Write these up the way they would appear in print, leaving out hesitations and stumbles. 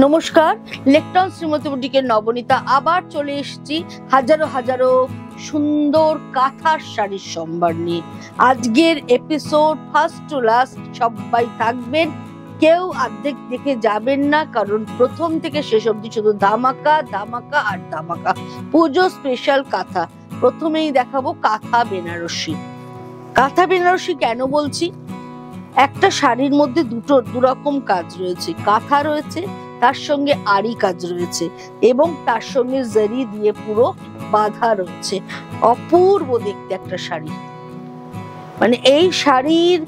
নমস্কার, লেকটন শ্রীমতী বুটিকের নবনীতা আবার চলে এসেছি হাজারো হাজারো সুন্দর কাঁথার শাড়ির সম্ভার নিয়ে। আজকের এপিসোড ফার্স্ট টু লাস্ট সবাই থাকবেন, কেউ অর্ধেক দেখে যাবেন না, কারণ প্রথম থেকে শেষ অবধি শুধু ধামাকা ধামাকা আর ধামাকা। পুজো স্পেশাল কাঁথা। প্রথমেই দেখাবো কাঁথা বেনারসি। কাঁথা বেনারসি কেন বলছি? একটা শাড়ির মধ্যে দুরকম কাজ রয়েছে, কাঁথা রয়েছে, তার সঙ্গে আরি কাজ রয়েছে এবং তার সঙ্গে জারি দিয়ে পুরো বাঁধা রয়েছে। অপূর্ব দেখতে একটা শাড়ি, মানে এই শাড়ির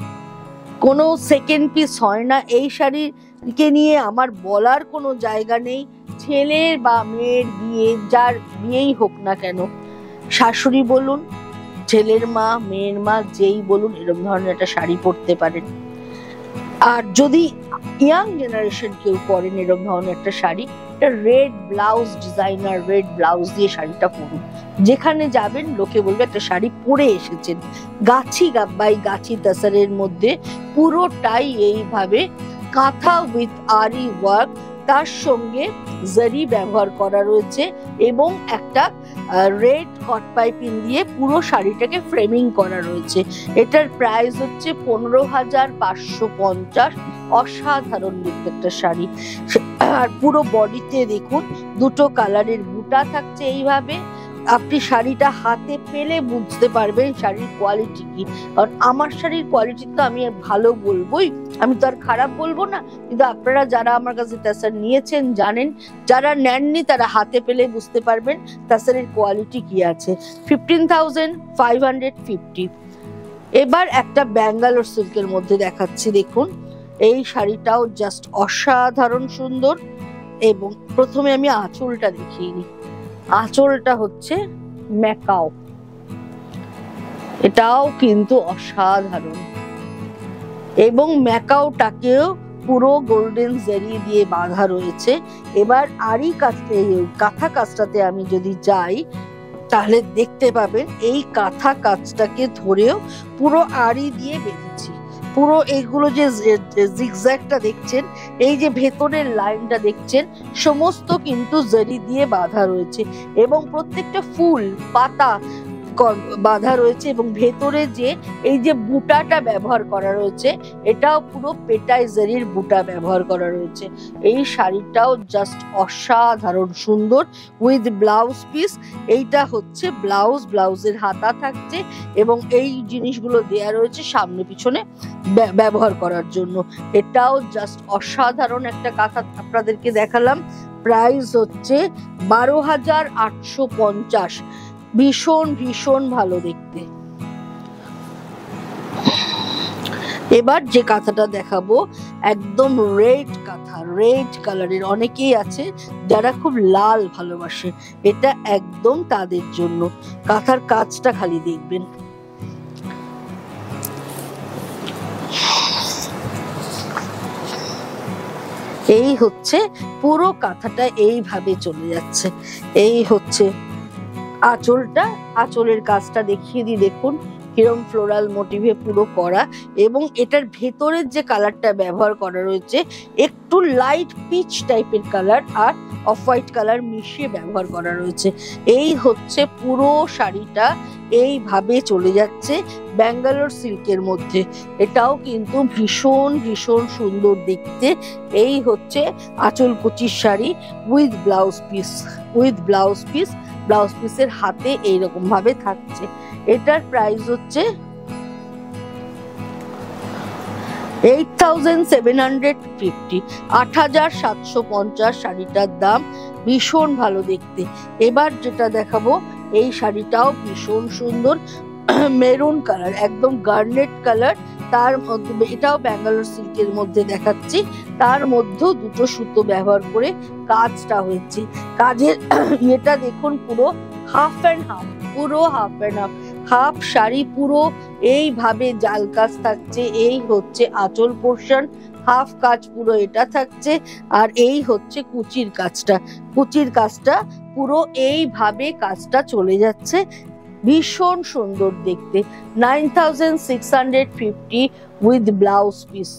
কোনো সেকেন্ড পিস হয় না। এই শাড়িকে নিয়ে আমার বলার কোনো জায়গা নেই। ছেলের বা মেয়ের বিয়ে, যার বিয়েই হোক না কেন, শাশুড়ি বলুন, ছেলের মা, মেয়ের মা, যেই বলুন, এরকম ধরনের একটা শাড়ি পরতে পারেন। আর যদি ইয়াং জেনারেশন কেউ পরেন এরকম ধরনের একটা শাড়ি, এটা red blouse, designer red blouse দিয়ে শাড়িটা পরুন, যেখানে যাবেন লোকে বলবে একটা শাড়ি পরে এসেছেন। গাছি গাব্বাই, গাছি তাসারের মধ্যে পুরোটাই এইভাবে কাঁথা উইথ আরি ওয়ার্ক, তার সঙ্গে জারি ব্যবহার করা রয়েছে এবং একটা রেড কট পাইপিং দিয়ে পুরো শাড়িটাকে ফ্রেমিং করা রয়েছে। এটার প্রাইস হচ্ছে 15,550। অসাধারণ দেখতে একটা শাড়ি। আর পুরো বডিতে দেখুন দুটো কালারের বুটা থাকছে। এইভাবে আপনি শাড়িটা হাতে পেলে বুঝতে পারবেন শাড়ির কোয়ালিটি কি। কারণ আমার শাড়ির কোয়ালিটি তো আমি ভালো বলবোই, আমি তো আর খারাপ বলবো না। কিন্তু আপনারা যারা আমার কাছে তাসার নিয়েছেন জানেন, যারা নেননি তারা হাতে পেলে বুঝতে পারবেন তাসারের কোয়ালিটি কি আছে। 15,550। এবার একটা ব্যাঙ্গালোর সিল্কের মধ্যে দেখাচ্ছি, দেখুন এই শাড়িটাও জাস্ট অসাধারণ সুন্দর। এবং প্রথমে আমি আঁচলটা দেখিয়ে নিই। আঁচলটা হচ্ছে ম্যাকাও, এটাও কিন্তু অসাধারণ এবং ম্যাকাওটাকেও পুরো গোল্ডেন জারি দিয়ে বাঁধা রয়েছে। এবার আরি কাজটা, কাঁথা কাজটাতে আমি যদি যাই তাহলে দেখতে পাবেন এই কাঁথা কাজটাকে ধরেও পুরো আরি দিয়ে বেঁধেছি। পুরো এইগুলো যে জিগজ্যাগটা দেখছেন, এই যে ভেতরের লাইনটা দেখছেন, সমস্ত কিন্তু জারি দিয়ে বাঁধা রয়েছে এবং প্রত্যেকটা ফুল পাতা বাঁধা রয়েছে এবং ভেতরে যে এই যে বুটাটা ব্যবহার করা রয়েছে, এটাও পুরো পেটাই জারির বুটা ব্যবহার করা রয়েছে। এই শাড়িটাও জাস্ট অসাধারণ সুন্দর উইথ ব্লাউজ পিস। এইটা হচ্ছে ব্লাউজ, ব্লাউজের হাতা থাকছে এবং এই জিনিসগুলো দেয়া রয়েছে সামনে পিছনে ব্যবহার করার জন্য। এটাও জাস্ট অসাধারণ একটা কাঁথা আপনাদেরকে দেখালাম। প্রাইস হচ্ছে 12,850। ভীষণ ভীষণ ভালো দেখতে। এবার যে কাঁথাটা দেখাবো একদম রেড কাঁথা, রেড কালারের। অনেকেই আছে যারা খুব লাল ভালোবাসে, এটা একদম তাদের জন্য। কাঁথার কাজটা খালি দেখবেন, এই হচ্ছে পুরো কাঁথাটা এইভাবে চলে যাচ্ছে। এই হচ্ছে আঁচলটা, আঁচলের কাজটা দেখিয়ে দিই, দেখুন কিরম ফ্লোরাল মোটিভে পুরো করা এবং এটার ভেতরের যে কালারটা ব্যবহার করা রয়েছে একটু লাইট পিচ টাইপের কালার আর অফ হোয়াইট কালার মিশিয়ে ব্যবহার করা রয়েছে। এই হচ্ছে পুরো শাড়িটা এইভাবে চলে যাচ্ছে ব্যাঙ্গালোর সিল্কের মধ্যে। এটাও কিন্তু ভীষণ ভীষণ সুন্দর দেখতে। এই হচ্ছে আঁচল কুচির sari with blouse piece, with blouse piece. Blouse পিসের হাতে এইরকম ভাবে থাকছে। এটার প্রাইস হচ্ছে 8,750। 8,750 শাড়িটার দাম। ভীষণ ভালো দেখতে। এবার যেটা দেখাবো এই শাড়িটাও ভীষণ সুন্দর, মেরুন কালার, একদম গার্নেট কালার। তার মধ্যে এটাও ব্যাঙ্গালোর সিল্কের মধ্যে দেখাচ্ছি। তার মধ্যেও দুটো সুতো ব্যবহার করে কাজটা হয়েছে। কাজের এটা দেখুন পুরো হাফ অ্যান্ড হাফ, পুরো half and half, half sari পুরো এইভাবে জাল কাজ থাকছে। এই হচ্ছে আঁচল পোর্শন, হাফ কাজ পুরো এটা থাকছে। আর এই হচ্ছে কুচির কাজটা, কুচির কাজটা পুরো এইভাবে কাজটা চলে যাচ্ছে। ভীষণ সুন্দর দেখতে। 9,650 উইথ ব্লাউজ পিস।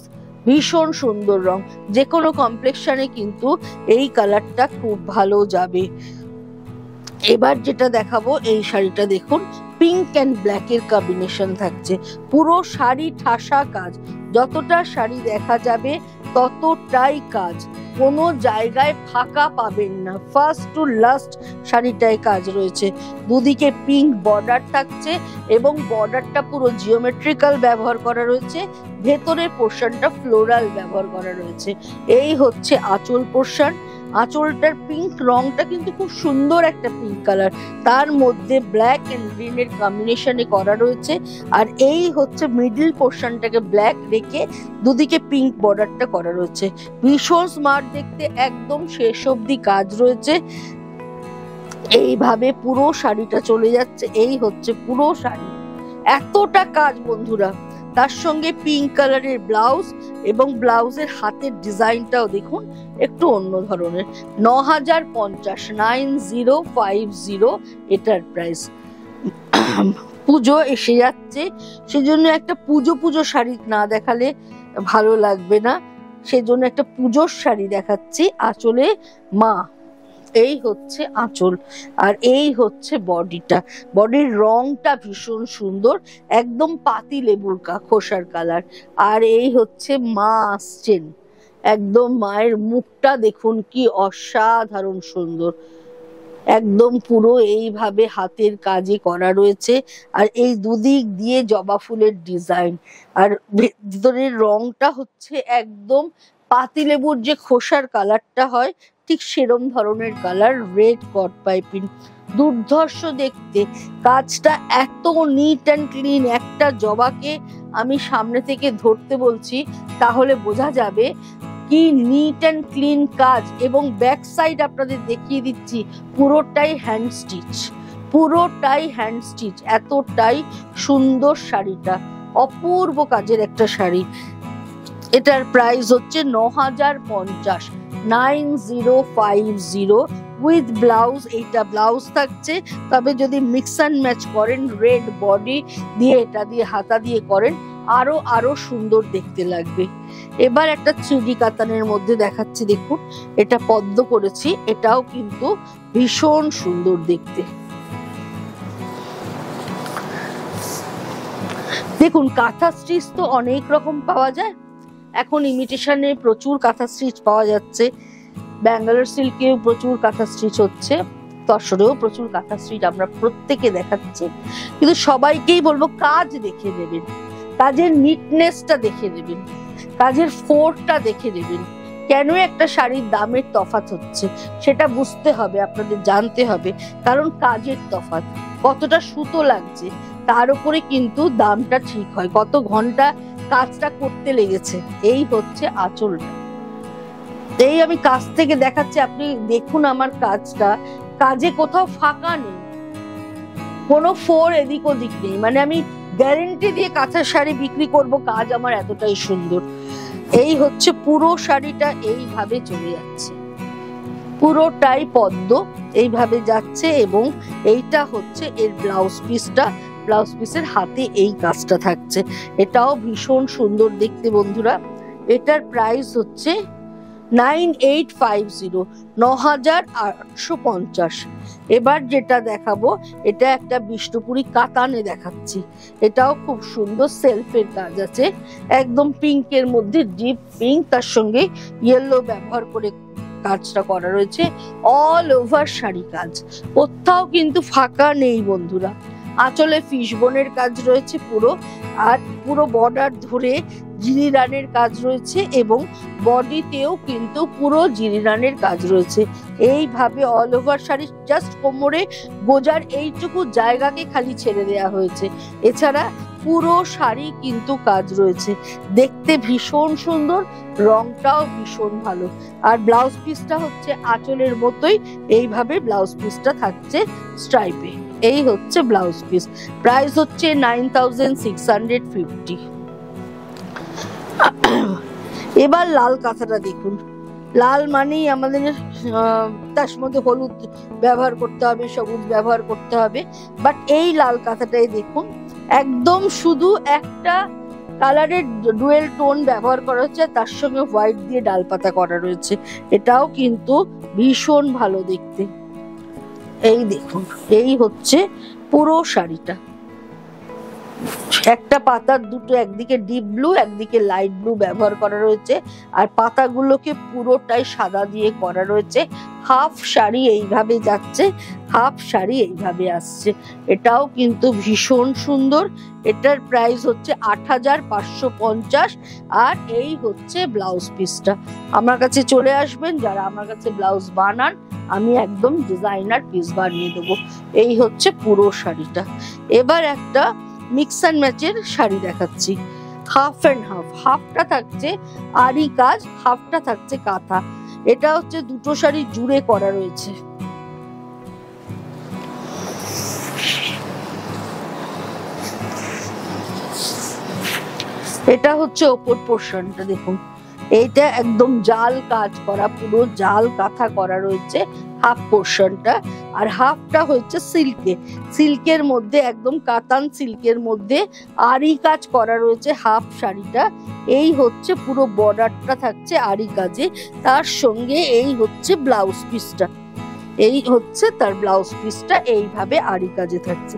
ভীষণ সুন্দর রং, যে কোনো কমপ্লেক্সনে কিন্তু এই কালারটা খুব ভালো যাবে। এবার যেটা দেখাবো, এই শাড়িটা দেখুন, পিঙ্ক অ্যান্ড ব্ল্যাক এর কম্বিনেশন থাকছে। পুরো শাড়ি ঠাসা কাজ, যতটা শাড়ি দেখা যাবে ততটাই কাজ, কোনো জায়গায় ফাঁকা পাবেন না। ফার্স্ট টু লাস্ট শাড়িটায় কাজ রয়েছে। দুদিকে পিঙ্ক বর্ডার থাকছে এবং বর্ডারটা পুরো জিওমেট্রিক্যাল ব্যবহার করা রয়েছে, ভেতরের পোর্শনটা ফ্লোরাল ব্যবহার করা রয়েছে। এই হচ্ছে আঁচল পোর্শন। আঁচলটার পিঙ্ক রংটা কিন্তু খুব সুন্দর একটা পিঙ্ক কালার, তার মধ্যে ব্ল্যাক এন্ড গ্রিন এর কম্বিনেশনে করা রয়েছে। আর এই হচ্ছে মিডল পোর্শনটাকে ব্ল্যাক রেখে দুদিকে পিঙ্ক বর্ডারটা করা রয়েছে। ভীষণ স্মার্ট দেখতে, একদম শেষ অবধি কাজ রয়েছে। এইভাবে পুরো শাড়িটা চলে যাচ্ছে। এই হচ্ছে পুরো শাড়ি, এতটা কাজ বন্ধুরা। তার সঙ্গে পিঙ্ক কালারের ব্লাউজ এবং ব্লাউজের হাতের ডিজাইনটাও দেখুন একটু অন্য ধরনের। 9050, 9050 এটার প্রাইস। পুজো এসে যাচ্ছে, সেজন্য একটা পুজো শাড়ি না দেখালে ভালো লাগবে না, সেজন্য একটা পুজোর শাড়ি দেখাচ্ছি। আঁচলে মা, এই হচ্ছে আঁচল, আর এই হচ্ছে বডিটা। বডির রংটা ভীষণ সুন্দর, একদম পাতি লেবুর খোসার কালার। আর এই হচ্ছে মা আসছেন, একদম মায়ের মুখটা দেখুন কি অসাধারণ সুন্দর, একদম পুরো এইভাবে হাতের কাজে করা রয়েছে। আর এই দুদিক দিয়ে জবা ফুলের ডিজাইন, আর ভিতরের রংটা হচ্ছে একদম পাতিলেবুর যে খোসার কালারটা হয় ঠিক সেরম ধরনের কালার, রেড কট পাইপিং। দুর্ধর্ষ দেখতে, কাজটা এত নিট অ্যান্ড ক্লিন। একটা জবাকে আমি সামনে থেকে ধরতে বলছি তাহলে বোঝা যাবে কি নিট অ্যান্ড ক্লিন কাজ। এবং ব্যাক সাইড আপনাদের দেখিয়ে দিচ্ছি, পুরোটাই হ্যান্ড স্টিচ, পুরোটাই হ্যান্ড স্টিচ। এতটাই সুন্দর শাড়িটা, অপূর্ব কাজের একটা শাড়ি। এটার প্রাইস হচ্ছে 9050, 9050 উইথ ব্লাউজ। এইটা ব্লাউজ থাকছে, তবে যদি মিক্স অ্যান্ড ম্যাচ করেন, রেড বডি দিয়ে এটা দিয়ে হাতা দিয়ে করেন, আরো সুন্দর দেখতে লাগবে। এবার একটা 3D কাতানের মধ্যে দেখাচ্ছি, দেখুন এটা পদ্ম করেছি, এটাও কিন্তু ভীষণ সুন্দর দেখতে। দেখুন কাঁথা স্টিচ তো অনেক রকম পাওয়া যায়, এখন ইমিটেশনে প্রচুর কাঁথা স্টিচ পাওয়া যাচ্ছে, ব্যাঙ্গালোর সিল্কেও প্রচুর কাঁথা স্টিচ হচ্ছে, তসরেও প্রচুর কাঁথা স্টিচ আমরা প্রত্যেকে দেখাচ্ছি। কিন্তু সবাইকেই বলবো কাজ দেখে নেবেন, কাজের নিটনেসটা দেখে নেবেন, কাজের ফোরটা দেখে নেবেন। কেন একটা শাড়ির দামের তফাৎ হচ্ছে সেটা বুঝতে হবে, আপনাদের জানতে হবে, কারণ কাজের তফাৎ, কতটা সুতো লাগছে তার উপরে কিন্তু দামটা ঠিক হয়, কত ঘন্টা কাজটা করতে লেগেছে। এই হচ্ছে আঁচলটা, এই আমি কাছ থেকে দেখাচ্ছি, আপনি দেখুন আমার কাজটা, কাজে কোথাও ফাঁকা নেই, কোনো ফোর এদিক ওদিক নেই। মানে আমি গ্যারেন্টি দিয়ে কাঁথার শাড়ি বিক্রি করব, কাজ আমার এতটাই সুন্দর। এই হচ্ছে পুরো শাড়িটা, এইভাবে চলে যাচ্ছে, পুরোটাই পদ্ম এইভাবে যাচ্ছে। এবং এইটা হচ্ছে এর ব্লাউজ পিসটা, ব্লাউজ পিসের হাতে এই কাজটা থাকছে, এটাও ভীষণ সুন্দর দেখতে বন্ধুরা। এটার প্রাইস হচ্ছে 9850, 9850। এবার যেটা দেখাবো, এটা একটা বিষ্ণুপুরি কাতানে দেখাচ্ছি, এটাও খুব সুন্দর, সেলফের কাজ আছে, একদম পিঙ্কের মধ্যে ডিপ পিঙ্ক, তার সঙ্গে ইয়েলো ব্যবহার করে কাজটা করা রয়েছে। অল ওভার শাড়ি কাজ, কোথাও কিন্তু ফাঁকা নেই বন্ধুরা। আঁচলে ফিশবোনের কাজ রয়েছে পুরো, আর পুরো বর্ডার ধরে জিরিরানের কাজ রয়েছে, এবং বডিতেও কিন্তু পুরো জিরিরানের কাজ রয়েছে। এইভাবে অল ওভার শাড়ি, জাস্ট কোমরে গোজার এইটুকু জায়গাকে খালি ছেড়ে দেওয়া হয়েছে, এছাড়া পুরো শাড়ি কিন্তু কাজ রয়েছে। দেখতে ভীষণ সুন্দর, রংটাও ভীষণ ভালো। আর ব্লাউজ পিসটা হচ্ছে আঁচলের মতোই, এইভাবে ব্লাউজ পিসটা থাকছে স্ট্রাইপে। এই হচ্ছে ব্লাউজ পিস, প্রাইস হচ্ছে 9650। এবার লাল কাঁথাটা দেখুন, লাল মানেই আমাদের তার মধ্যে হলুদ ব্যবহার করতে হবে, সবুজ ব্যবহার করতে হবে, বাট এই লাল কাঁথাটাই দেখুন, একদম শুধু একটা কালারের ডুয়েল টোন ব্যবহার করা হচ্ছে, তার সঙ্গে হোয়াইট দিয়ে ডালপাতা করা রয়েছে। এটাও কিন্তু ভীষণ ভালো দেখতে। এই দেখুন, এই হচ্ছে পুরো শাড়িটা। একটা পাতার দুটো, একদিকে ডিপ ব্লু একদিকে লাইট ব্লু ব্যবহার করা রয়েছে, আর পাতাগুলোকে পুরোটাই সাদা দিয়ে করা রয়েছে। হাফ শাড়ি এইভাবে যাচ্ছে, হাফ শাড়ি এইভাবে আসছে। এটাও কিন্তু ভীষণ সুন্দর। এটার প্রাইস হচ্ছে ৮৫৫০। আর এই হচ্ছে ব্লাউজ পিসটা। আমার কাছে চলে আসবেন যারা আমার কাছে ব্লাউজ বানান, আমি একদম ডিজাইনার পিস বানিয়ে দেবো। এই হচ্ছে পুরো শাড়িটা। এবার একটা মিক্স অ্যান্ড ম্যাচের শাড়ি দেখাচ্ছি। হাফ অ্যান্ড হাফ, হাফটা থাকছে আরি কাজ, হাফটা থাকছে কাঁথা। এটা হচ্ছে দুটো শাড়ি জুড়ে করা রয়েছে। এটা হচ্ছে ওপর পোর্শনটা দেখুন, এইটা একদম জাল কাজ করা, পুরো জাল কাঁথা করা রয়েছে হাফ পোর্শনটা। আর হাফটা হচ্ছে সিল্কের মধ্যে, একদম কাতান সিল্কের মধ্যে আরি কাজ করা রয়েছে হাফ শাড়িটা। এই হচ্ছে পুরো বর্ডারটা থাকছে আরি কাজে, তার সঙ্গে এই হচ্ছে ব্লাউজ পিসটা। এই হচ্ছে তার ব্লাউজ পিসটা, এইভাবে আরি কাজে থাকছে।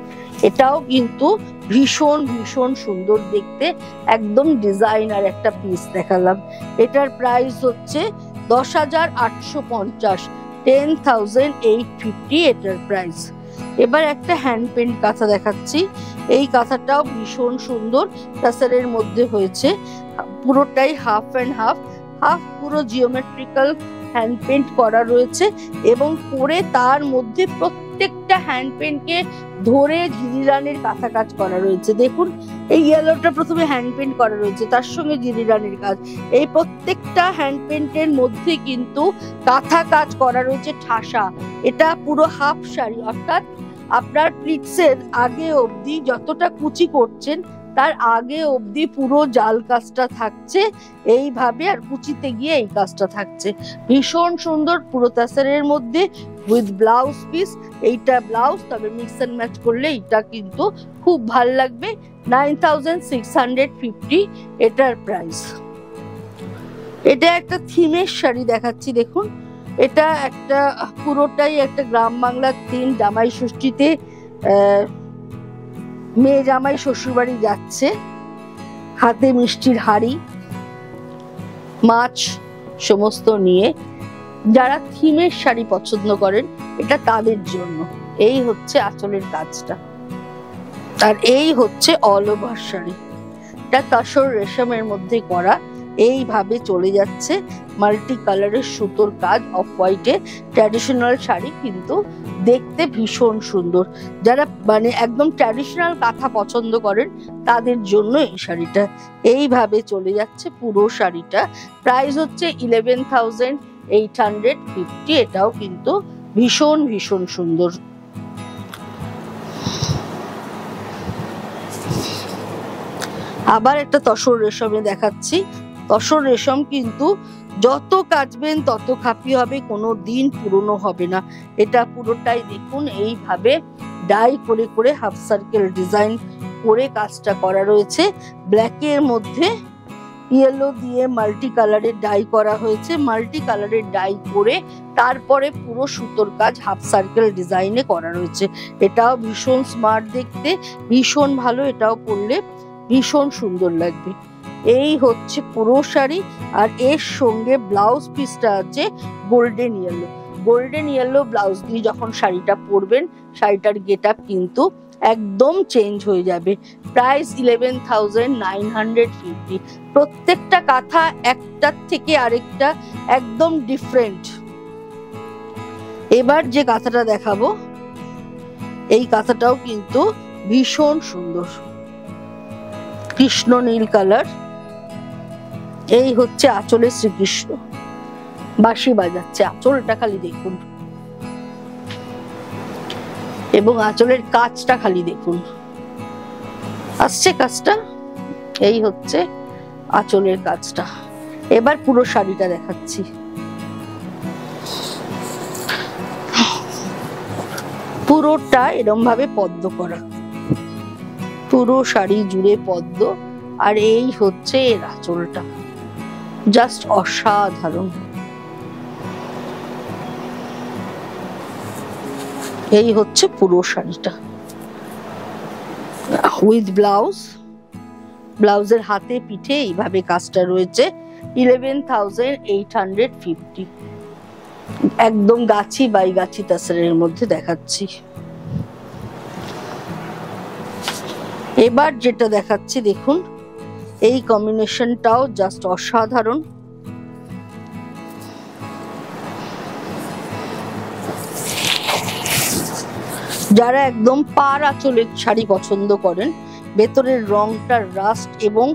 এটাও কিন্তু ভীষণ ভীষণ সুন্দর দেখতে, একদম ডিজাইনার একটা পিস দেখালাম। এটার প্রাইস হচ্ছে ১০,৮৫০, 10,850 এটার প্রাইস। এবার একটা হ্যান্ড পেন্ট কাঁথা দেখাচ্ছি। এই কাঁথাটাও ভীষণ সুন্দর, টাসারের মধ্যে হয়েছে, পুরোটাই হাফ অ্যান্ড হাফ। হাফ পুরো জিওমেট্রিক্যাল হ্যান্ড পেন্ট করা রয়েছে, এবং করে তার মধ্যে প্রত্যেকটা হ্যান্ড পেন্টকে ধরে জিরিরানির কাঁথা কাজ করা রয়েছে। দেখুন, এই ইয়েলোটা প্রথমে হ্যান্ড পেন্ট করা রয়েছে, তার সঙ্গে জিরিরানির কাজ। এই প্রত্যেকটা হ্যান্ড পেন্টের মধ্যে কিন্তু কাঁথা কাজ করা রয়েছে ঠাসা। এটা পুরো হাফ শাড়ি, অর্থাৎ আপনার প্লিটসের আগে অবধি যতটা কুচি করছেন তার আগে অবধি পুরো জাল কাজটা থাকছে এইভাবে, আর কুচিতে গিয়ে এই কাজটা থাকছে। ভীষণ সুন্দর, পুরো তাসারের মধ্যে উইথ ব্লাউজ পিস। এইটা ব্লাউজ, তবে মিক্স এন্ড ম্যাচ করলে এটা কিন্তু খুব ভাল লাগবে। ৯,৬৫০ এটার প্রাইস। এটা একটা থিমের শাড়ি দেখাচ্ছি দেখুন। এটা একটা পুরোটাই একটা গ্রাম বাংলার থিম। জামাই ষষ্ঠীতে মেয়ে জামাই শ্বশুরবাড়ি যাচ্ছে, হাতে মিষ্টির হাড়ি, মাছ সমস্ত নিয়ে। যারা থিমের শাড়ি পছন্দ করেন এটা তাদের জন্য। এই হচ্ছে আঁচলের কাজটা, আর এই হচ্ছে অল ওভার শাড়ি। এটা তসর রেশমের মধ্যে করা, এইভাবে চলে যাচ্ছে। মাল্টি কালারের সুতোর কাজ, অফ হোয়াইটে ট্র্যাডিশনাল শাড়ি, কিন্তু দেখতে ভীষণ সুন্দর। যারা মানে একদম ট্র্যাডিশনাল কাঁথা পছন্দ করেন তাদের জন্য এই শাড়িটা। এইভাবে চলে যাচ্ছে পুরো শাড়িটা। প্রাইস হচ্ছে 11,850। এটাও কিন্তু ভীষণ ভীষণ সুন্দর। আবার একটা তসর রেশমে দেখাচ্ছি। তসর রেশম কিন্তু যত কাচবেন তত খাপি হবে, কোনো দিন পুরনো হবে না। এটা পুরোটাই দেখুন এইভাবে ডাই করে করে হাফ সার্কেল ডিজাইন করে কাজটা করা রয়েছে। ব্ল্যাকের মধ্যে ইয়েলো দিয়ে মাল্টি কালারের ডাই করা হয়েছে। মাল্টি কালারের ডাই করে তারপরে পুরো সুতোর কাজ হাফ সার্কেল ডিজাইনে করা রয়েছে। এটাও ভীষণ স্মার্ট দেখতে, ভীষণ ভালো। এটাও পরলে ভীষণ সুন্দর লাগবে। এই হচ্ছে পুরো শাড়ি, আর এর সঙ্গে ব্লাউজ পিসটা আছে golden yellow. Golden yellow blouse দিয়ে যখন শাড়িটা পরবেন, শাড়িটার গেট আপ কিন্তু একদম চেঞ্জ হয়ে যাবে। প্রাইস 11,950। প্রত্যেকটা কাঁথা একটার থেকে আরেকটা একদম ডিফারেন্ট। এবার যে কাঁথাটা দেখাবো, এই কাঁথাটাও কিন্তু ভীষণ সুন্দর, কৃষ্ণ নীল কালার। এই হচ্ছে আঁচলে শ্রীকৃষ্ণ বাঁশি বাজাচ্ছে, আঁচলটা খালি দেখুন, এবং আঁচলের কাজটা খালি দেখুন, আসছে কাজটা। এই হচ্ছে আঁচলের কাজটা। এবার পুরো শাড়িটা দেখাচ্ছি। পুরোটা এরম ভাবে পদ্ম করা, পুরো শাড়ি জুড়ে পদ্ম, আর এই হচ্ছে এর আঁচলটা, জাস্ট অসাধারণ। এই হচ্ছে পুরো শাড়িটা উইথ ব্লাউজ। ব্লাউজের হাতে পিঠে এইভাবে কাজটা রয়েছে। 11,850। একদম গাছি বাই গাছি তাসারের মধ্যে দেখাচ্ছি। এবার যেটা দেখাচ্ছি দেখুন, এই কম্বিনেশনটাও জাস্ট অসাধারণ। যারা একদম পাড় আঁচলের শাড়ি পছন্দ করেন, ভেতরের রংটা রাস্ট এবং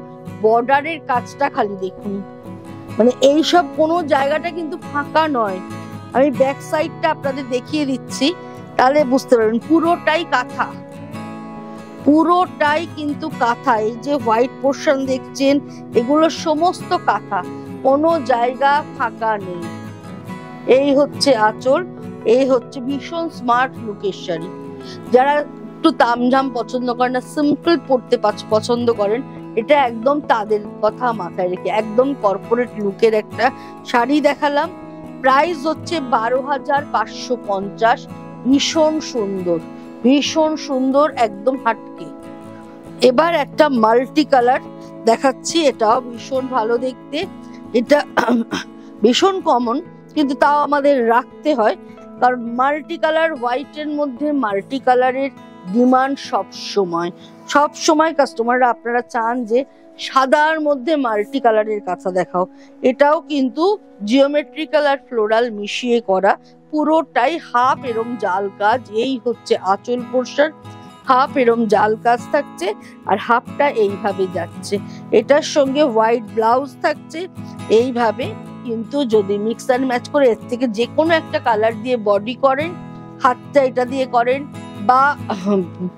বর্ডারের কাজটা খালি দেখুন, মানে এইসব কোনো জায়গাটা কিন্তু ফাঁকা নয়। আমি ব্যাক সাইডটা আপনাদের দেখিয়ে দিচ্ছি, তাহলে বুঝতে পারবেন পুরোটাই কাঁথা, পুরোটাই কিন্তু কাঁথা। এই যে হোয়াইট পোর্শন দেখছেন, এগুলো সমস্ত কাঁথা, কোনো জায়গা ফাঁকা নেই। এই হচ্ছে আঁচল, এই হচ্ছে ভীষণ স্মার্ট লুকের শাড়ি। যারা একটু তামঝাম পছন্দ করেন না, সিম্পল পড়তে পছন্দ করেন, এটা একদম তাদের কথা মাথায় রেখে একদম কর্পোরেট লুকের একটা শাড়ি দেখালাম। প্রাইস হচ্ছে 12,550। ভীষণ সুন্দর, ভীষণ সুন্দর, একদম হাটকে। এবার একটা মাল্টি কালার দেখাচ্ছি, এটাও ভীষণ ভালো দেখতে। এটা ভীষণ কমন, কিন্তু তাও আমাদের রাখতে হয়, কারণ মাল্টি কালার হোয়াইটের মধ্যে মাল্টি কালারের ডিমান্ড সব সময় কাস্টমাররা আপনারা চান যে সাদার মধ্যে মাল্টি কালারের কাঁথা দেখাও। এটাও কিন্তু জিওমেট্রিক্যাল আর ফ্লোরাল মিশিয়ে করা, পুরোটাই হাফ এরম জাল কাজ। এই হচ্ছে আঁচল পোর্শন, হাফ এরম জাল কাজ থাকছে আর হাফটা এইভাবে যাচ্ছে। এটার সঙ্গে হোয়াইট ব্লাউজ থাকছে এইভাবে। কিন্তু যদি মিক্স অ্যান্ড ম্যাচ করে এর থেকে যে কোনো একটা কালার দিয়ে বডি করেন, হাতটা এটা দিয়ে করেন বা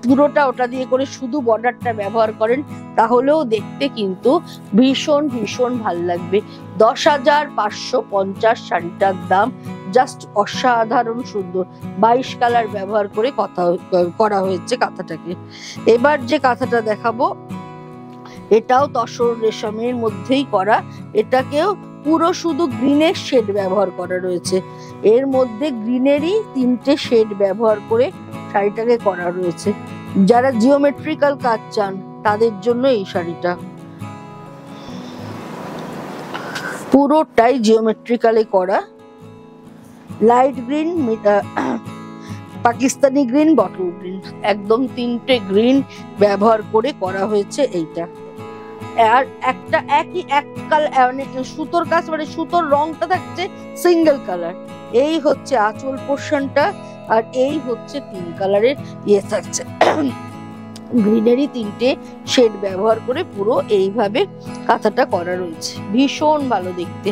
পুরোটা ওটা দিয়ে করে শুধু বর্ডারটা ব্যবহার করেন, তাহলেও দেখতে কিন্তু ভীষণ ভীষণ ভাল লাগবে। 10,550 শাড়িটার দাম, জাস্ট অসাধারণ সুন্দর। 22 কালার ব্যবহার করে করা হয়েছে কাঁথাটাকে। এবার যে কাঁথাটা দেখাবো, এটাও তসর রেশমের মধ্যেই করা। এটাকেও পুরো শুধু গ্রিনের শেড ব্যবহার করা রয়েছে, এর মধ্যে গ্রিনেরই 3টে শেড ব্যবহার করে শাড়িটাকে করা রয়েছে। যারা জিওমেট্রিক্যাল কাজ চান তাদের জন্য এই শাড়িটা পুরোটাই জিওমেট্রিক্যালে করা। Light green, Pakistani green, bottle green, একদম 3টে গ্রিন ব্যবহার করে করা হয়েছে এইটা। আর একটা একই এক কালার, মানে সুতোর কাজ, মানে সুতোর রংটা থাকছে সিঙ্গেল কালার। এই হচ্ছে আঁচল পোর্শনটা, আর এই হচ্ছে 3 কালারের ইয়ে থাকছে, গ্রিনেরই 3টে শেড ব্যবহার করে পুরো এইভাবে কাঁথাটা করা রয়েছে, ভীষণ ভালো দেখতে।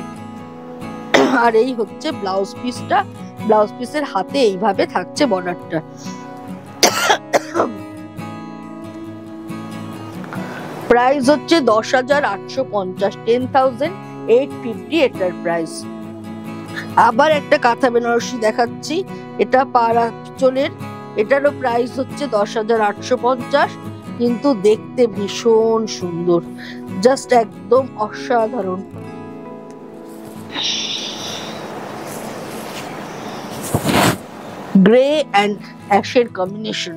আর এই হচ্ছে ব্লাউজ পিসটা, ব্লাউজ পিসের হাতে এইভাবে থাকছে বর্ডারটা। প্রাইস হচ্ছে 10,850, 10,850 এটার প্রাইস। আবার একটা কাঁথা বেনারসি দেখাচ্ছি, এটা পাড় আঁচলের, এটারও প্রাইস হচ্ছে 10,850, কিন্তু দেখতে ভীষণ সুন্দর, জাস্ট একদম অসাধারণ। গ্রে অ্যান্ড অ্যাশের কম্বিনেশন।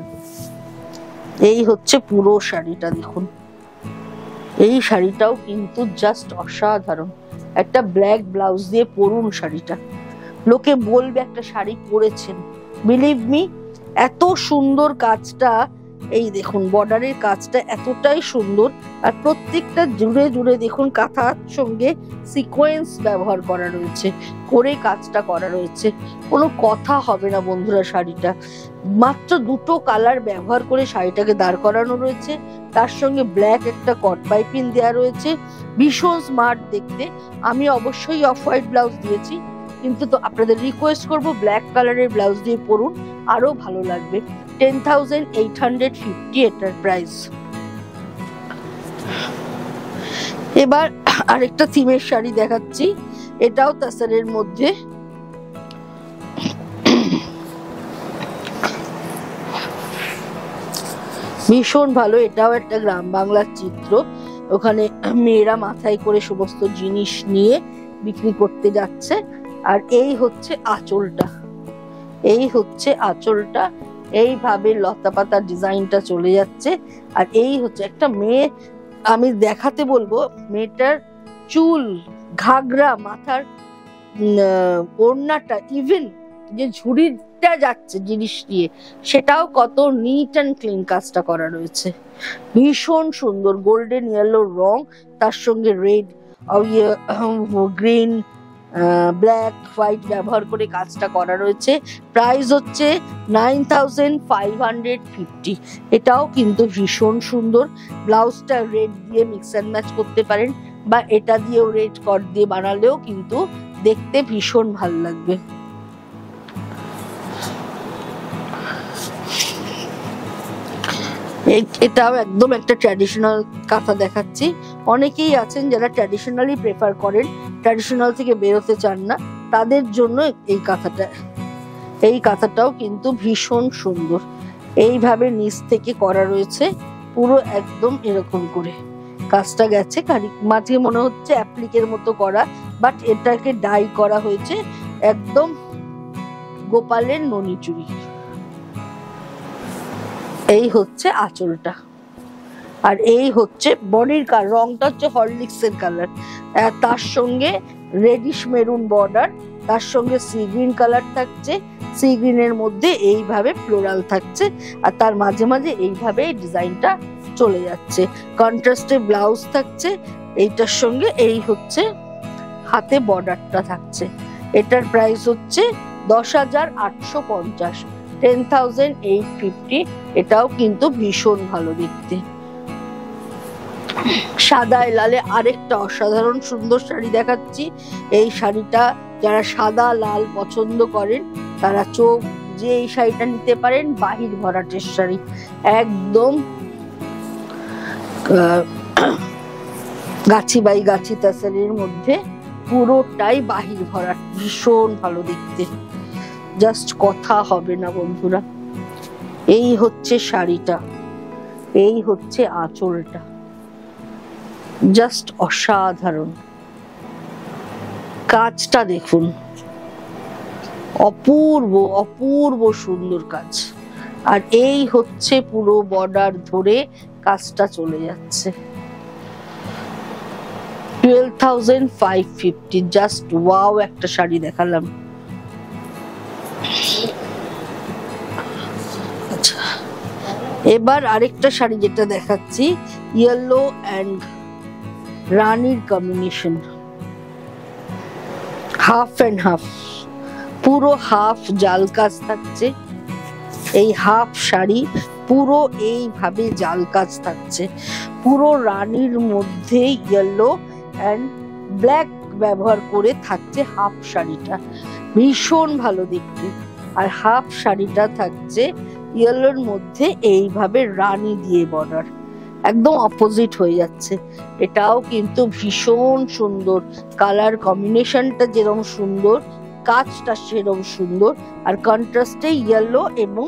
এই হচ্ছে পুরো শাড়িটা দেখুন, এই শাড়িটাও কিন্তু জাস্ট অসাধারণ। একটা ব্ল্যাক ব্লাউজ দিয়ে পরুন শাড়িটা, লোকে বলবে একটা শাড়ি পরেছেন। বিলিভ মি, এত সুন্দর কাজটা, এই দেখুন বর্ডারের কাজটা এতটাই সুন্দর, আর প্রত্যেকটা জুড়ে জুড়ে দেখুন কাঁথার সঙ্গে সিকোয়েন্স ব্যবহার করা রয়েছে, করে কাজটা করা রয়েছে। কোনো কথা হবে না বন্ধুরা, শাড়িটা মাত্র 2টো কালার ব্যবহার করে শাড়িটাকে দাঁড় করানো রয়েছে, তার সঙ্গে ব্ল্যাক একটা কট পাইপিং দেওয়া রয়েছে, ভীষণ স্মার্ট দেখতে। আমি অবশ্যই অফ হোয়াইট ব্লাউজ দিয়েছি, কিন্তু তো আপনাদের রিকোয়েস্ট করব ব্ল্যাক কালারের ব্লাউজ দিয়ে পরুন, আরো ভালো লাগবে। 10,850 এটার প্রাইস। এবার আরেকটা থিমের শাড়ি দেখাচ্ছি, এটাও তাসারের মধ্যে। ভীষণ ভালো, এটাও একটা গ্রাম বাংলার চিত্র। ওখানে মেয়েরা মাথায় করে সমস্ত জিনিস নিয়ে বিক্রি করতে যাচ্ছে। আর এই হচ্ছে আঁচলটা, এই হচ্ছে আঁচলটা, এইভাবে লতা পাতার ডিজাইনটা চলে যাচ্ছে। আর এই হচ্ছে একটা মেয়ে, আমি দেখাতে বলবো মেয়েটার চুল, ঘাগরা, মাথার ওড়নাটা, ইভেন যে ঝুড়িটা যাচ্ছে জিনিস নিয়ে, সেটাও কত নিট অ্যান্ড ক্লিন কাজটা করা রয়েছে। ভীষণ সুন্দর গোল্ডেন ইয়েলো রং, তার সঙ্গে রেড, গ্রিন, ব্ল্যাক, হোয়াইট ব্যবহার করে কাজটা করা রয়েছে। প্রাইস হচ্ছে 9550। এটাও কিন্তু ভীষণ সুন্দর। ব্লাউজটা রেড দিয়ে মিক্স অ্যান্ড ম্যাচ করতে পারেন, বা এটা দিয়েও রেড কট দিয়ে বানালেও কিন্তু দেখতে ভীষণ ভালো লাগবে। এটাও একদম একটা ট্র্যাডিশনাল কাঁথা দেখাচ্ছি। অনেকেই আছেন যারা ট্র্যাডিশনালি প্রেফার করেন, ট্র্যাডিশনাল থেকে বেরোতে চান না, তাদের জন্য এই কাঁথাটাও কিন্তু ভীষণ সুন্দর। এইভাবে নিচ থেকে করা রয়েছে, পুরো একদম এরকম করে কাজটা গেছে। মাঝে মনে হচ্ছে অ্যাপ্লিকের মতো করা, বাট এটাকে ডাই করা হয়েছে একদম গোপালের ননি চুড়ি। এই হচ্ছে আঁচলটা, আর এই হচ্ছে বডির রংটা হচ্ছে হরলিক্স এর কালার, তার সঙ্গে রেডিশ মেরুন বর্ডার, তার সঙ্গে সি গ্রিন কালার থাকছে, সি গ্রিনের মধ্যে এইভাবে ফ্লোরাল থাকছে, আর তার মাঝে মাঝে এইভাবে ডিজাইনটা চলে যাচ্ছে। কন্ট্রাস্টে ব্লাউজ থাকছে এইটার সঙ্গে, এই হচ্ছে হাতে বর্ডারটা থাকছে। এটার প্রাইস হচ্ছে 10,850, 10,850। এটাও কিন্তু ভীষণ ভালো দেখতে। সাদায় লালে আরেকটা অসাধারণ সুন্দর শাড়ি দেখাচ্ছি। এই শাড়িটা যারা সাদা লাল পছন্দ করেন তারা চোখ যে এই শাড়িটা নিতে পারেন। বাহির ভরাটের শাড়ি, একদম গাছি বাই গাছি তাসারির মধ্যে পুরোটাই বাহির ভরাট, ভীষণ ভালো দেখতে, জাস্ট কথা হবে না বন্ধুরা। এই হচ্ছে শাড়িটা, এই হচ্ছে আঁচলটা, জাস্ট অসাধারণ। কাজটা দেখুন, অপূর্ব অপূর্ব সুন্দর কাজ। আর এই হচ্ছে পুরো বর্ডার ধরে কাজটা চলে যাচ্ছে। 12,550, জাস্ট ওয়াও একটা শাড়ি দেখালাম। আচ্ছা, এবার আরেকটা শাড়ি যেটা দেখাচ্ছি, ইয়েলো অ্যান্ড রানীর কম্বিনেশন, হাফ অ্যান্ড হাফ, পুরো হাফ জাল কাজ থাকছে। এই হাফ শাড়ি পুরো এইভাবে জাল কাজ থাকছে, পুরো রানীর মধ্যে ইয়েলো অ্যান্ড ব্ল্যাক ব্যবহার করে থাকছে হাফ শাড়িটা, ভীষণ ভালো দেখতে। আর হাফ শাড়িটা থাকছে ইয়েলোর মধ্যে এইভাবে রানী দিয়ে বর্ডার, একদম অপোজিট হয়ে যাচ্ছে। এটাও কিন্তু ভীষণ সুন্দর, কালার কম্বিনেশনটা যেরকম সুন্দর, কাজটা সেরকম সুন্দর। আর কন্ট্রাস্টে ইয়েলো এবং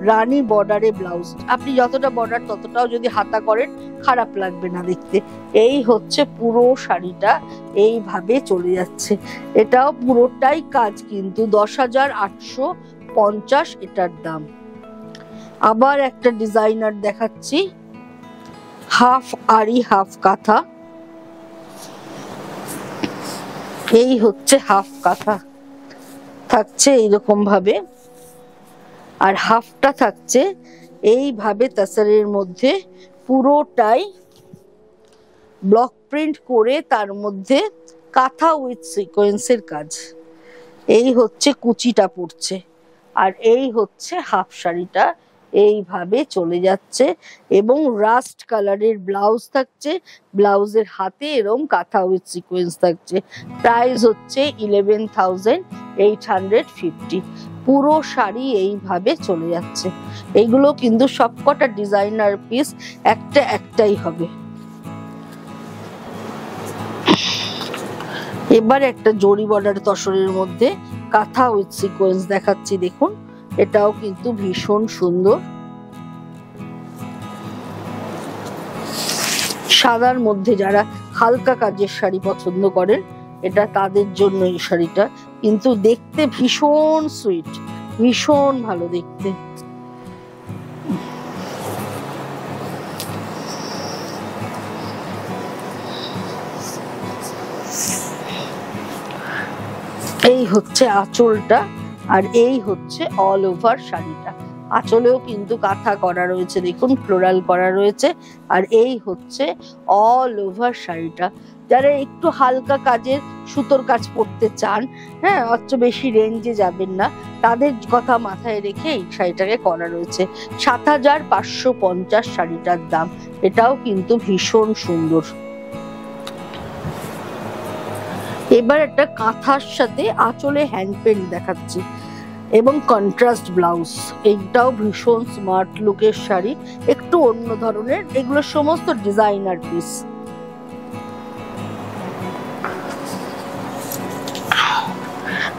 রানী বর্ডারে ব্লাউজ, আপনি যতটা বর্ডার ততটাও যদি হাতা করেন খারাপ লাগবে না দেখতে। এই হচ্ছে পুরো শাড়িটা, এইভাবে চলে যাচ্ছে। এটাও পুরোটাই কাজ কিন্তু 10,850 এটার দাম। আবার একটা ডিজাইনার দেখাচ্ছি, হাফ আরি হাফ কাঁথা। এই হচ্ছে হাফ কাঁথা, থাকছে এইরকম ভাবে, আর হাফটা থাকছে এইভাবে তাসারের মধ্যে পুরোটাই ব্লক প্রিন্ট করে, তার মধ্যে কাঁথা উইথ সিকোয়েন্সের কাজ। এই হচ্ছে কুচিটা পড়ছে, আর এই হচ্ছে হাফ শাড়িটা এইভাবে চলে যাচ্ছে, এবং রাস্ট কালারের ব্লাউজ থাকছে, ব্লাউজের হাতে এরকম কাঁথা উইথ সিকোয়েন্স থাকছে। প্রাইস হচ্ছে 11,850। পুরো শাড়ি এইভাবে চলে যাচ্ছে। এইগুলো কিন্তু সবকটা ডিজাইনার পিস, একটাই হবে। এবার একটা জরি বর্ডার তসরের মধ্যে কাঁথা উইথ সিকোয়েন্স দেখাচ্ছি, দেখুন এটাও কিন্তু ভীষণ সুন্দর। সাদার মধ্যে যারা হালকা কাজের শাড়ি পছন্দ করেন, এটা তাদের জন্য এই শাড়িটা। কিন্তু দেখতে ভীষণ সুইট, ভীষণ ভালো দেখতে। এই হচ্ছে আঁচলটা, আর এই হচ্ছে অল ওভার শাড়িটা। আঁচলেও কিন্তু কাঁথা করা রয়েছে, দেখুন ফ্লোরাল করা রয়েছে। আর এই হচ্ছে অল ওভার শাড়িটা। যারা একটু হালকা কাজের সুতোর কাজ পরতে চান, হ্যাঁ, অত বেশি রেঞ্জে যাবেন না, তাদের কথা মাথায় রেখে এই শাড়িটাকে করা রয়েছে। ৭৫৫০ শাড়িটার দাম। এটাও কিন্তু ভীষণ সুন্দর। এবার একটা কাঁথার সাথে আঁচলে হ্যান্ড পেন্ট দেখাচ্ছি এবং কন্ট্রাস্ট ব্লাউজ। এইটাও ভীষণ স্মার্ট লুকের শাড়ি, একটু অন্য ধরনের। এগুলো সমস্ত ডিজাইনার পিস।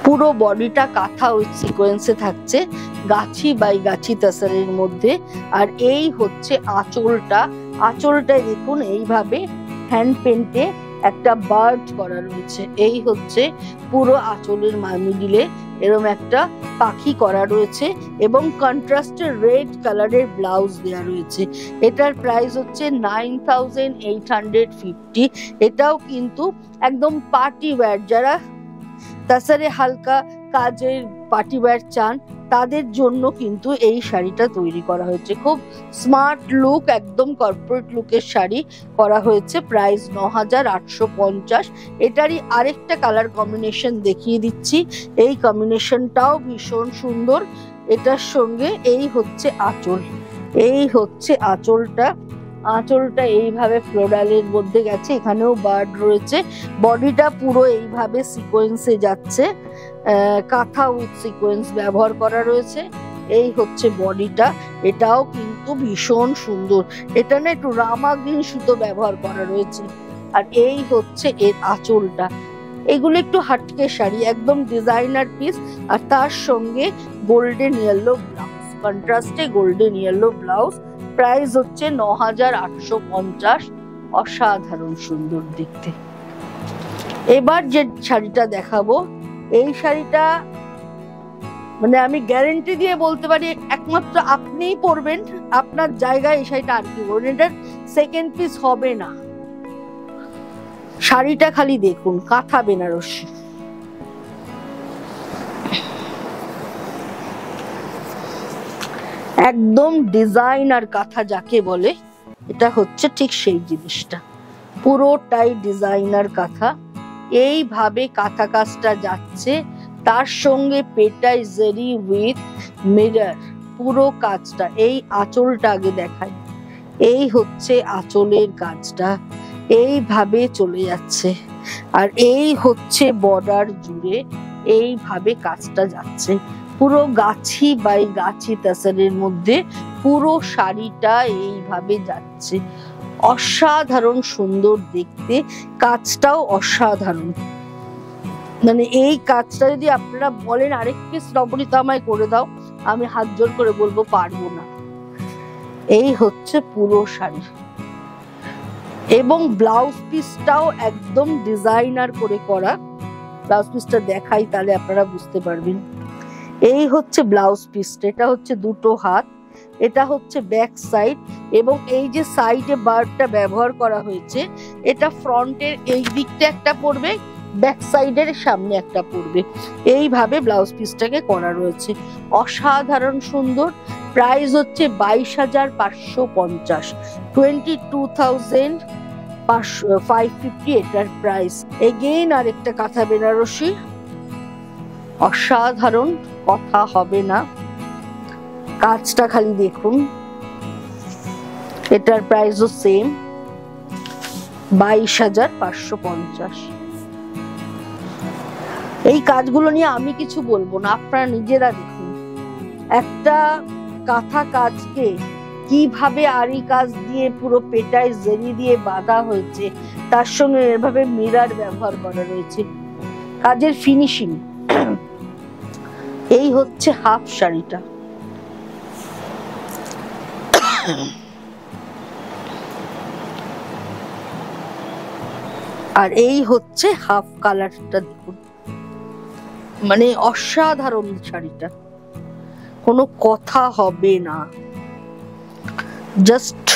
পুরো বডিটা কাঁথা উইথ সিকোয়েন্সে থাকছে, গাছি বাই গাছি তাসারের মধ্যে। আর এই হচ্ছে আঁচলটা। আঁচলটায় দেখুন এইভাবে হ্যান্ড পেন্টে একটা বার্ড করা রয়েছে। এই হচ্ছে পুরো আঁচলের মিডিলে এরকম একটা পাখি করা রয়েছে এবং কন্ট্রাস্টের রেড কালারের ব্লাউজ দেওয়া রয়েছে। এটার প্রাইস হচ্ছে ৯,৮৫০। এটাও কিন্তু একদম পার্টি ওয়্যার। যারা তাছাড়া হালকা কাজের পার্টি ওয়্যার চান, তাদের জন্য কিন্তু এই শাড়িটা তৈরি করা হয়েছে। খুব স্মার্ট লুক, একদম কর্পোরেট লুকের শাড়ি করা হয়েছে। প্রাইস ৯,৮৫০। এটারই আরেকটা কালার কম্বিনেশন দেখিয়ে দিচ্ছি। এই কম্বিনেশনটাও ভীষণ সুন্দর। এটার সঙ্গে এই হচ্ছে আঁচল। এই হচ্ছে আঁচলটা। আঁচলটা এইভাবে ফ্লোরালের মধ্যে গেছে, এখানেও বার্ড রয়েছে। বডিটা পুরো এইভাবে সিকোয়েন্সে যাচ্ছে, কাঁথা উইথ সিকোয়েন্স ব্যবহার করা রয়েছে। এই হচ্ছে বডিটা। এটাও কিন্তু ভীষণ সুন্দর। এটা না একটু রামা গ্রিন সুতো ব্যবহার করা রয়েছে। আর এই হচ্ছে এর আঁচলটা। এগুলো একটু হাটকে শাড়ি, একদম ডিজাইনার পিস। আর তার সঙ্গে গোল্ডেন ইয়েলো ব্লাউজ, কন্ট্রাস্টে গোল্ডেন ইয়েলো ব্লাউজ। প্রাইস হচ্ছে ৯,৮৫০। অসাধারণ সুন্দর দেখতে। এবার যে শাড়িটা দেখাবো, এই শাড়িটা মানে আমি গ্যারেন্টি দিয়ে বলতে পারি একমাত্র আপনিই পরবেন, আপনার জায়গায় এই শাড়িটা আর কি পরবেন, এটার সেকেন্ড পিস হবে না। শাড়িটা খালি দেখুন, কাঁথা বেনারসি। একদম ডিজাইনার কাঁথা যাকে বলে, এটা হচ্ছে ঠিক সেই জিনিসটা। পুরোটাই ডিজাইনার কাঁথা। এইভাবে কাঁথা কাজটা যাচ্ছে, তার সঙ্গে পেটাই জারি উইথ মিরর পুরো কাজটা। এই আঁচলটা আগে দেখাই। এই হচ্ছে আঁচলের কাজটা, এইভাবে চলে যাচ্ছে। আর এই হচ্ছে বর্ডার জুড়ে এইভাবে কাজটা যাচ্ছে। পুরো গাছি বাই গাছি তাসারের মধ্যে পুরো শাড়িটা এইভাবে যাচ্ছে। অসাধারণ সুন্দর দেখতে, কাজটাও অসাধারণ। মানে এই কাজটা যদি আপনারা বলেন আরেক পিস নবনীতা আমায় করে দাও, আমি হাত জোর করে বলবো পারবো না। এই হচ্ছে পুরো শাড়ি এবং ব্লাউজ পিসটাও একদম ডিজাইনার করে করা। ব্লাউজ পিসটা দেখাই তাহলে আপনারা বুঝতে পারবেন। এই হচ্ছে ব্লাউজ পিসটা। এটা হচ্ছে দুটো হাত, এটা হচ্ছে ব্যাক সাইড এবং এই যে সাইডে বার্ডটা ব্যবহার করা হয়েছে, এটা ফ্রন্টের এই দিকটা একটা পড়বে, ব্যাক সাইডের সামনে একটা পড়বে। এইভাবে ব্লাউজ পিসটাকে করা রয়েছে। অসাধারণ সুন্দর। প্রাইস হচ্ছে 22,550, 22,550 এটার প্রাইস। এগেইন আরেকটা কাঁথা বেনারসি, অসাধারণ, কথা হবে না। কাজটা খালি দেখুন। এটার প্রাইসও সেম, 22,550। এই কাজগুলো নিয়ে আমি কিছু বলবো না, আপনারা নিজেরা দেখুন। একটা কাঁথা কাজকে কিভাবে আরি কাজ দিয়ে পুরো পেটায় জেরি দিয়ে বাঁধা হয়েছে, তার সঙ্গে এভাবে মিরর ব্যবহার করা রয়েছে, কাজের ফিনিশিং। এই হচ্ছে হাফ শাড়িটা। আর এই হচ্ছে হাফ কালারটা, দেখুন মানে অসাধারণ শাড়িটা, কোনো কথা হবে না। জাস্ট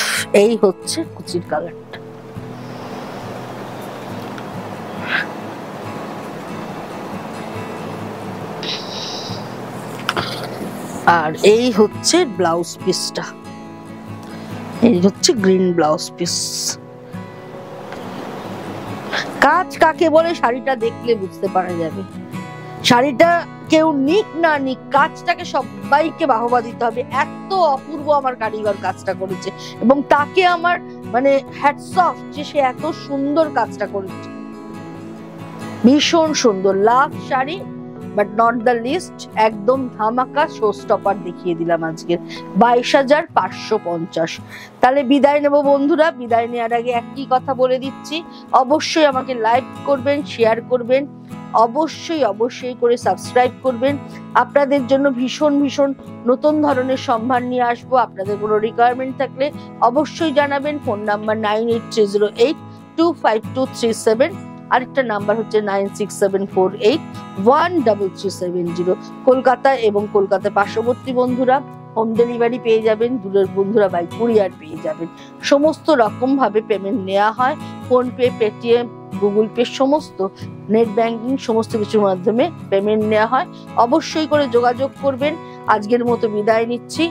এই হচ্ছে কুচির কালারটা। আর এই হচ্ছে ব্লাউজ পিসটা, এই হচ্ছে গ্রিন ব্লাউজ পিস। কাজ কাকে বলে শাড়িটা দেখলে বুঝতে পারা যাবে। শাড়িটা কেউ নিক না নিক, কাজটাকে সবাইকে বাহবা দিতে হবে। এত অপূর্ব আমার কারিগর কাজটা করেছে এবং তাকে আমার মানে হ্যাটস অফ যে সে এত সুন্দর কাজটা করেছে। ভীষণ সুন্দর love sari, but not the list, একদম ধামাকা শো স্টপার দেখিয়ে দিলাম আজকে 22,550। তাহলে বিদায় নেব বন্ধুরা। বিদায় নেওয়ার আগে একই কথা বলে দিচ্ছি, অবশ্যই আমাকে লাইক করবেন, শেয়ার করবেন, অবশ্যই করে সাবস্ক্রাইব করবেন। আপনাদের জন্য ভীষণ নতুন ধরনের সম্ভার নিয়ে আসবো। আপনাদের কোনো রিকোয়ারমেন্ট থাকলে অবশ্যই জানাবেন। ফোন নাম্বার 9830825237, আরেকটা নাম্বার হচ্ছে 9674813370। কলকাতা এবং কলকাতার পার্শ্ববর্তী বন্ধুরা হোম ডেলিভারি পেয়ে যাবেন, দূরের বন্ধুরা বাই কুরিয়ার পেয়ে যাবেন। সমস্ত রকম ভাবে পেমেন্ট নেওয়া হয়, ফোনপে, পেটিএম, গুগল পে, সমস্ত নেট ব্যাংকিং সমস্ত কিছুর মাধ্যমে পেমেন্ট নেওয়া হয়। অবশ্যই করে যোগাযোগ করবেন। আজকের মতো বিদায় নিচ্ছি।